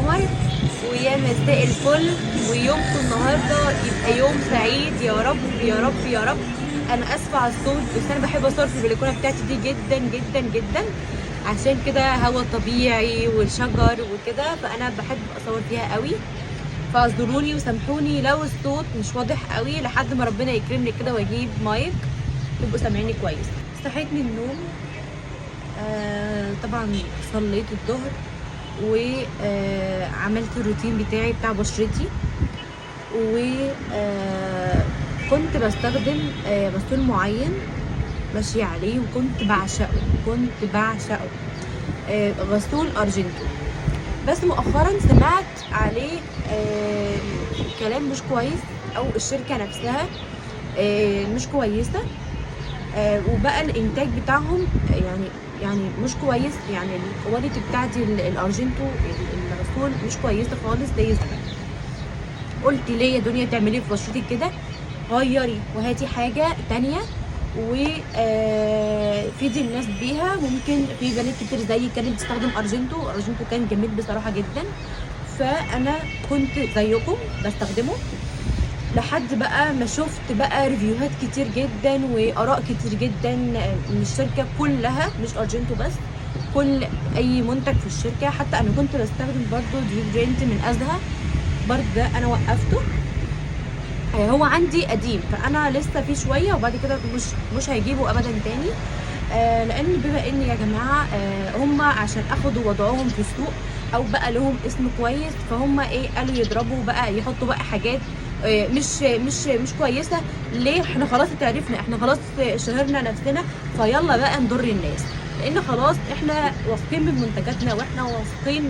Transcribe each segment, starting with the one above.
عمر، ويا مساء الفل، ويومكم النهارده يبقى يوم سعيد يا رب يا رب يا رب. انا اسفه على الصوت، بس انا بحب اصور في البلكونه بتاعتي دي جدا جدا جدا، عشان كده هوا طبيعي والشجر وكده، فانا بحب اصور فيها قوي. فاعذروني وسامحوني لو الصوت مش واضح قوي، لحد ما ربنا يكرمني كده واجيب مايك تبقوا سامعيني كويس. صحيت من النوم، طبعا صليت الظهر وعملت الروتين بتاعي بتاع بشرتي، وكنت بستخدم غسول معين ماشية عليه، وكنت بعشقه غسول ارجنتو. بس مؤخرا سمعت عليه كلام مش كويس، او الشركة نفسها مش كويسة، وبقى الانتاج بتاعهم يعني مش كويس، يعني الكواليتي بتاعتي الارجنتو الغسول مش كويسه خالص زي زمان. قلت ليه يا دنيا تعملي في بشرتك كده؟ غيري وهاتي حاجه تانية وفيدي الناس بيها. ممكن في بنات كتير زيي كانت بتستخدم ارجنتو كان جميل بصراحه جدا، فانا كنت زيكم بستخدمه لحد بقى ما شفت بقى ريفيوهات كتير جدا واراء كتير جدا من الشركه كلها، مش ارجنتو بس، كل اي منتج في الشركه. حتى انا كنت بستخدم برضو ديودرنت من ازها، برضو ده انا وقفته. هو عندي قديم، فانا لسه فيه شويه وبعد كده مش هيجيبوا ابدا تاني. لان بما ان يا جماعه هم عشان اخدوا وضعهم في السوق او بقى لهم اسم كويس، فهم ايه قالوا يضربوا بقى، يحطوا بقى حاجات مش كويسه. ليه؟ احنا خلاص اتعرفنا، احنا خلاص شهرنا نفسنا، فيلا بقى نضر الناس، لان خلاص احنا واثقين من منتجاتنا، واحنا واثقين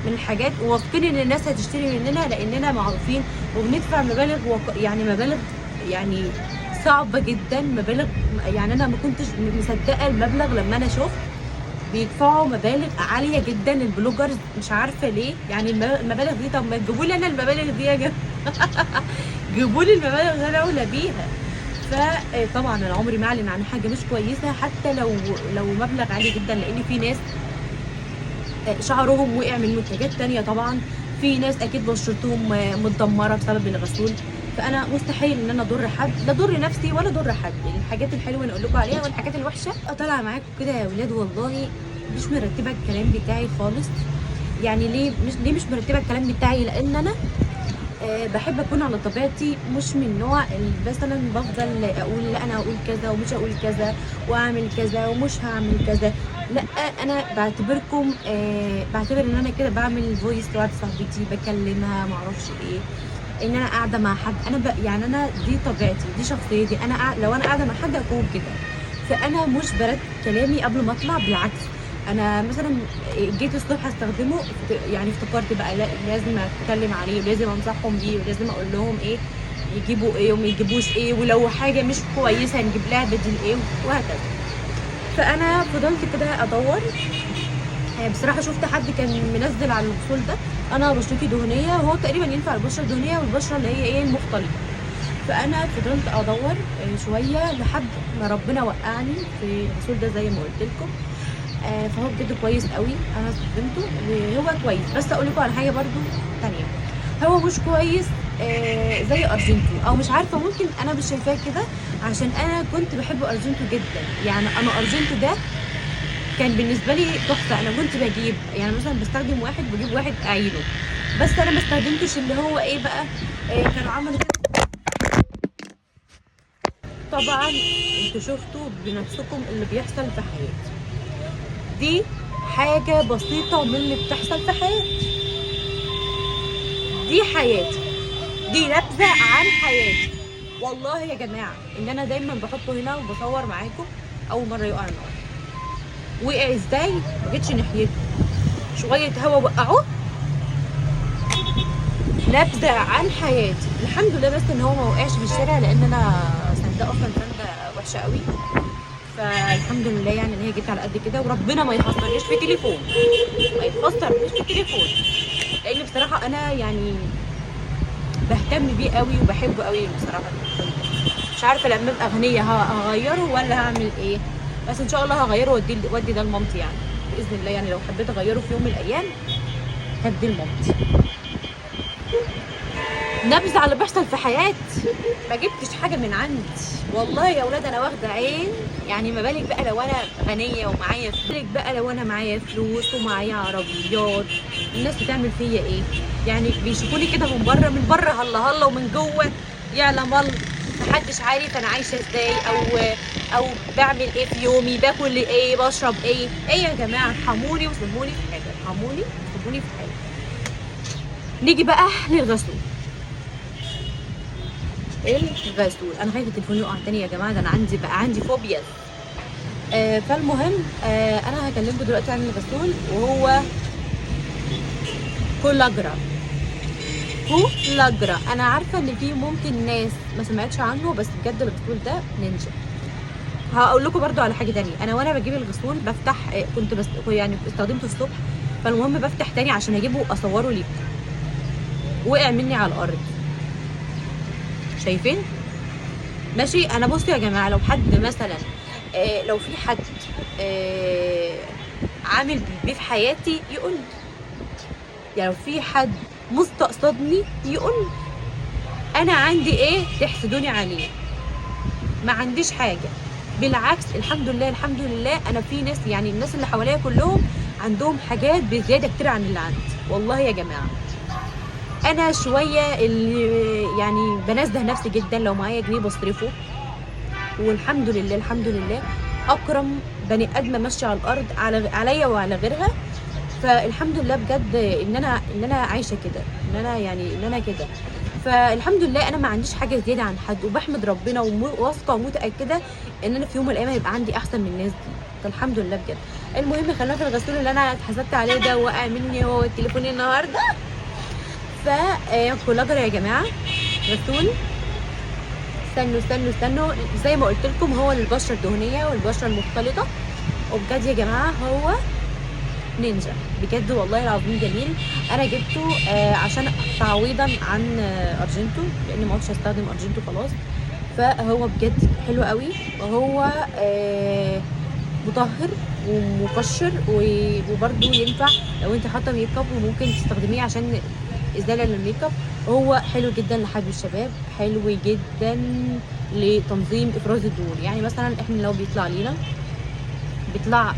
من الحاجات، وواثقين ان الناس هتشتري مننا لاننا معروفين وبندفع مبالغ يعني مبالغ يعني صعبه جدا، مبالغ يعني انا ما كنتش مصدقه المبلغ لما انا شفت بيدفعوا مبالغ عاليه جدا البلوجرز، مش عارفه ليه يعني المبالغ دي. طب ما تجيبوا لي انا المبالغ دي يا جماعه جيبوا لي المبالغ اللي انا اولى بيها. فطبعا انا عمري ما اعلن عن حاجه مش كويسه، حتى لو مبلغ عالي جدا، لان في ناس شعرهم وقع من منتجات تانية. طبعا في ناس اكيد بشرتهم متدمره بسبب الغسول، فانا مستحيل ان انا اضر حد، لا اضر نفسي ولا اضر حد. يعني الحاجات الحلوه انا اقول لكم عليها، والحاجات الوحشه طالعه معاكم كده يا ولاد. والله مش مرتبه الكلام بتاعي خالص. يعني ليه مش مرتبه الكلام بتاعي؟ لان انا بحب اكون على طبيعتي، مش من نوع اللي مثلا بفضل اقول لا انا هقول كذا ومش هقول كذا واعمل كذا ومش هعمل كذا. لا، انا بعتبركم بعتبر ان انا كده بعمل فويس لواحده صاحبتي بكلمها معرفش ايه، ان انا قاعده مع حد. انا يعني انا دي طبيعتي، دي شخصيتي، انا لو انا قاعده مع حد اكون كده. فانا مش برتب كلامي قبل ما اطلع، بالعكس. انا مثلا جيت الصبح استخدمه، يعني افتكرت بقى لا لازم اتكلم عليه، ولازم انصحهم بيه، ولازم اقول لهم ايه يجيبوا ايه وما يجيبوش ايه، ولو حاجه مش كويسه نجيب لها بديل ايه، وهكذا. فانا فضلت كده ادور. بصراحه شفت حد كان منزل على الوصول ده. انا بشرتي دهنيه، وهو تقريبا ينفع البشره الدهنيه والبشره اللي هي ايه المختلطه. فانا فضلت ادور شويه لحد ما ربنا وقعني في الوصول ده زي ما قلت لكم. فهو بجد كويس قوي، انا استخدمته وهو كويس. بس اقول لكم على حاجه برضو تانية، هو مش كويس زي ارجنتو، او مش عارفه، ممكن انا مش شايفاه كده عشان انا كنت بحب ارجنتو جدا. يعني انا ارجنتو ده كان بالنسبه لي تحفه. انا كنت بجيب يعني مثلا بستخدم واحد، بجيب واحد اعينه، بس انا ما استخدمتش اللي هو ايه بقى. كانوا عملوا كده. طبعا انتوا شفتوا بنفسكم اللي بيحصل في حياتي، دي حاجة بسيطة من اللي بتحصل في حياتي. دي حياتي، دي نبذة عن حياتي. والله يا جماعة ان انا دايما بحطه هنا وبصور معاكم. اول مرة يقع النهارده، وقع ازاي؟ ما جيتش ناحيته، شوية هوا وقعوه. نبذة عن حياتي. الحمد لله بس ان هو ما وقعش في الشارع، لان انا سندة اصلا سندة وحشة قوي. فالحمد لله يعني ان هي جت على قد كده، وربنا ما يخسرنيش في تليفون، ما يخسرنيش في تليفون، لان بصراحه انا يعني بهتم بيه قوي وبحبه قوي بصراحه. مش عارفه لما ابقى غنيه هغيره ولا هعمل ايه، بس ان شاء الله هغيره وادي ده لمامتي يعني باذن الله. يعني لو حبيت اغيره في يوم من الايام هدي المامتي. نبذة على اللي بيحصل في حياتي. ما جبتش حاجة من عندي والله يا ولاد، انا واخدة عين. يعني ما بالك بقى لو انا غنية ومعايا فلوس، بالك بقى لو انا معايا فلوس ومعايا عربيات، الناس بتعمل فيا ايه؟ يعني بيشوفوني كده من بره هلا هلا، ومن جوه يعلم الله محدش عارف انا عايشة ازاي، او بعمل ايه في يومي، باكل ايه، بشرب ايه. ايه يا جماعة، ارحموني وسيبوني في حاجة، ارحموني وسيبوني في حاجة. نيجي بقى للغسول. الغسول، انا خايفه التليفون يقع تاني يا جماعه، ده انا عندي فوبيا. فالمهم انا هكلمكم دلوقتي عن الغسول، وهو كولاجرا. كولاجرا، انا عارفه ان في ممكن ناس ما سمعتش عنه، بس بجد الغسول ده نينجا. هقول لكم برضو على حاجه تانية. انا وانا بجيب الغسول بفتح كنت بس يعني استخدمته الصبح، فالمهم بفتح تاني عشان اجيبه اصوره ليكم. وقع مني على الارض، شايفين؟ ماشي. انا بصوا يا جماعه، لو حد مثلا لو في حد عامل بيه في حياتي يقول لي، يعني لو في حد مستقصدني يقول لي. انا عندي ايه تحسدوني عليه؟ ما عنديش حاجه، بالعكس الحمد لله الحمد لله. انا في ناس، يعني الناس اللي حواليا كلهم عندهم حاجات بزياده كتير عن اللي عندي والله يا جماعه. انا شويه اللي يعني بنزه نفسي جدا، لو معايا جنيه بصرفه، والحمد لله الحمد لله اكرم بني ادمه ماشيه على الارض عليا وعلى غيرها. فالحمد لله بجد ان انا عايشه كده، ان انا كده. فالحمد لله انا ما عنديش حاجه زياده عن حد، وبحمد ربنا وواثقه ومتاكده ان انا في يوم من الايام هيبقى عندي احسن من الناس دي. فالحمد لله بجد. المهم خلينا في الغسول اللي انا اتحسدت عليه ده، وقع مني هو تليفوني النهارده. كولاجر يا جماعه، غسول. استنوا، زي ما قلت لكم هو للبشره الدهنيه والبشره المختلطه. وبجد يا جماعه هو نينجا بجد والله العظيم جميل. انا جبته عشان تعويضا عن ارجنتو، لان ما عدتش هستخدم ارجنتو خلاص. فهو بجد حلو قوي، وهو مطهر ومقشر، وبرده ينفع لو انت حاطه ميك اب، وممكن تستخدميه عشان ازاله للميك اب. هو حلو جدا لحجم الشباب، حلو جدا لتنظيم افراز الدهون. يعني مثلا احنا لو بيطلع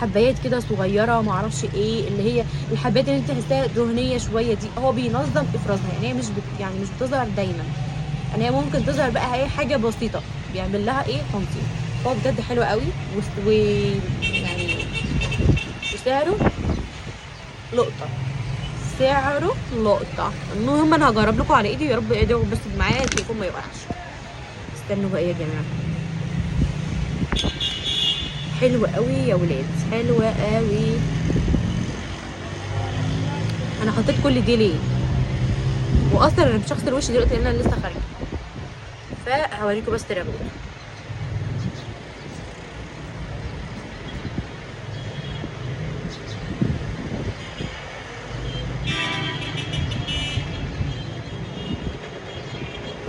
حبايات كده صغيره، معرفش ايه اللي هي الحبايات اللي انت تحسها دهنيه شويه دي، هو بينظم افرازها. يعني هي مش بتظهر دايما، يعني هي ممكن تظهر بقى هي حاجه بسيطه، بيعمل لها ايه تنظيم. هو بجد حلو قوي، يعني وسعره لقطه، سعره لقطه. المهم انا هجرب لكم على ايدي، يا رب ايديكم بس معايا التليفون ما يوقعش. استنوا بقى يا جماعه، حلوة قوي يا ولاد، حلوة قوي. انا حطيت كل دي ليه؟ واصلا انا مش هغسل وشي دلوقتي لان انا لسه خارجه، فهوريكم بس رغوه.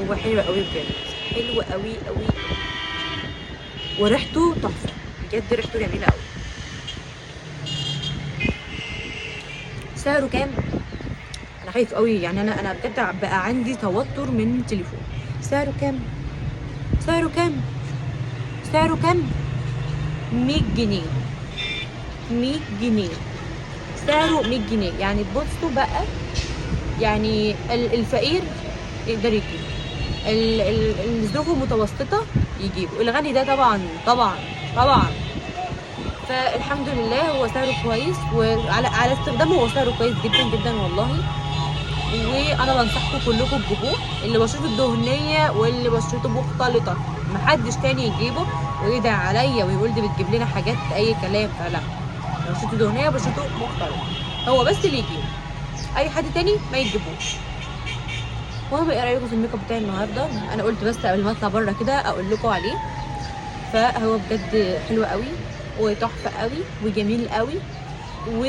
هو حلو قوي بجد، حلو قوي قوي، وريحته تحفه بجد، ريحته جميله قوي. سعره كام؟ انا خايف قوي، يعني انا بجد بقى عندي توتر من التليفون. سعره كام؟ سعره كام؟ سعره كام؟ 100 جنيه. 100 جنيه، سعره 100 جنيه. يعني بصوا بقى، يعني الفقير يقدر يجيب، الظروف المتوسطه يجيبوا، الغني ده طبعا طبعا طبعا. فالحمد لله هو سعره كويس، وعلى استخدامه هو سعره كويس جدا جدا والله. وانا بنصحكم كلكم تجيبوه، اللي بشرته الدهنيه واللي بشرته مختلطه، محدش تاني يجيبه ويدعي عليا ويقول دي بتجيب لنا حاجات اي كلام. فلا، بشرته دهنيه بشرته مختلطه، هو بس اللي يجيبه، اي حد تاني ما يجيبوش. المهم ايه رايكم في الميك اب بتاعي النهارده؟ انا قلت بس قبل ما اطلع بره كده اقول لكم عليه. فهو بجد حلو قوي وتحفه قوي وجميل قوي، و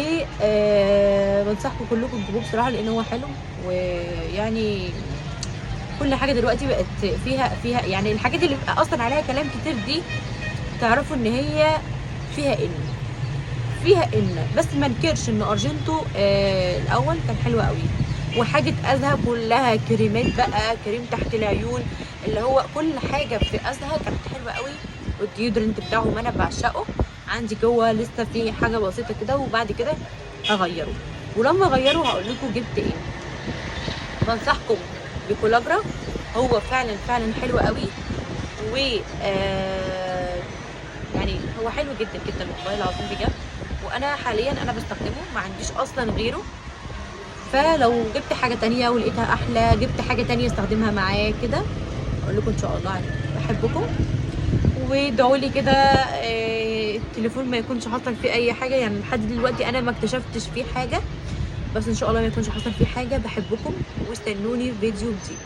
بنصحكم كلكم تجيبوه بصراحه لان هو حلو. ويعني كل حاجه دلوقتي بقت فيها يعني الحاجات اللي بيبقى اصلا عليها كلام كتير دي، تعرفوا ان هي فيها فيها ان بس ما انكرش ان ارجنتو الاول كان حلو قوي، وحاجه ازها كلها كريمات بقى، كريم تحت العيون، اللي هو كل حاجه في ازها كانت حلوه قوي. والديودرنت بتاعهم انا بعشقه، عندي جوه لسه في حاجه بسيطه كده وبعد كده هغيره. ولما اغيره هقول لكم جبت ايه. بنصحكم بكولاجرا، هو فعلا فعلا حلو قوي، و يعني هو حلو جدا جدا والله العظيم بجد. وانا حاليا انا بستخدمه، ما عنديش اصلا غيره. فلو جبت حاجه تانية ولقيتها احلى، جبت حاجه تانية استخدمها معاه كده، اقول لكم ان شاء الله عليه. بحبكم، وادعوا لي كده التليفون ما يكونش حصل فيه اي حاجه، يعني لحد دلوقتي انا ما اكتشفتش فيه حاجه، بس ان شاء الله ما يكونش حصل فيه حاجه. بحبكم، واستنوني في فيديو جديد.